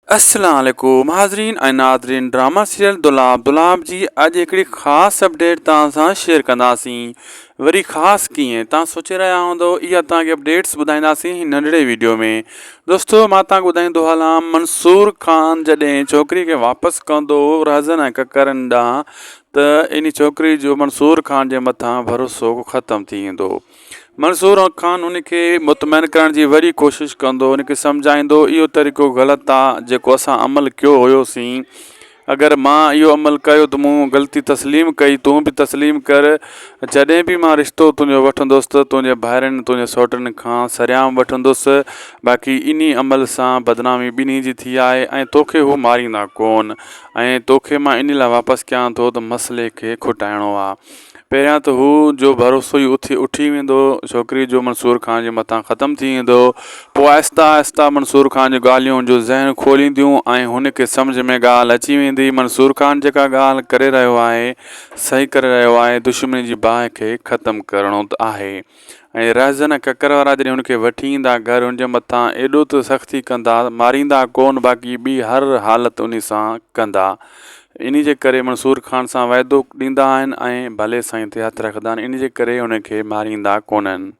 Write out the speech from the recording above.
अस्सलाम वालेकुम हाज़रीन ऐं नाज़रीन। ड्रामा सीरियल दुलाब जी अॼु हिकिड़ी ख़ासि अपडेट तव्हां सां शेयर कंदासीं। वरी ख़ासि कीअं तव्हां सोचे रहिया हूंदो, इहा तव्हांखे अपडेट्स ॿुधाईंदासीं हिन नंढिड़े वीडियो में। दोस्तो मां तव्हांखे ॿुधाईंदो हलां, मंसूर खान जॾहिं छोकिरी खे वापसि कंदो राज़न ऐं ककरनि ॾांहुं, त इन छोकिरी जो मंसूर खान जे मथां भरोसो ख़तमु थी वेंदो। मंसूर खान उनखे मुतमइन करण जी वरी कोशिशि कंदो, उनखे सम्झाईंदो इहो तरीक़ो ग़लति आहे जेको असां अमल कयो हुयोसीं। अगरि मां इहो अमल कयो त मूं ग़लती तस्लीम कई, तूं बि तस्लीम कर। जॾहिं बि मां रिश्तो तुंहिंजो वठंदुसि त तुंहिंजे भाइरनि तुंहिंजे सौटनि खां सरियाम वठंदुसि। बाक़ी इन अमल सां बदनामी ॿिन्ही जी थी आहे ऐं तोखे हू मारींदा कोन, ऐं तोखे मां इन लाइ वापसि कयां थो त मसइले खे खुटाइणो आहे। पहिरियां त हू जो भरोसो ई उठी वेंदो छोकिरी जो मंसूर खान जे मथां ख़तमु थी वेंदो। पोइ आहिस्ता आहिस्ता मंसूर खान जी ॻाल्हियूं जो ज़हन खोलींदियूं ऐं हुनखे सम्झ में ॻाल्हि अची वेंदी मंसूर खान जेका ॻाल्हि करे रहियो आहे सही करे रहियो आहे। दुश्मनी जी बाहि खे ख़तमु करिणो आहे। ऐं राज़न ककर वारा जॾहिं हुनखे वठी ईंदा घर, हुनजे मथां एॾो त सख़्ती कंदा, मारींदा कोन, बाक़ी ॿी हर हालत उन सां कंदा। इन जे करे मंसूर खान सां वाइदो ॾींदा आहिनि ऐं भले साईं ते हथु रखंदा आहिनि, इन जे करे हुनखे मारींदा कोन्हनि।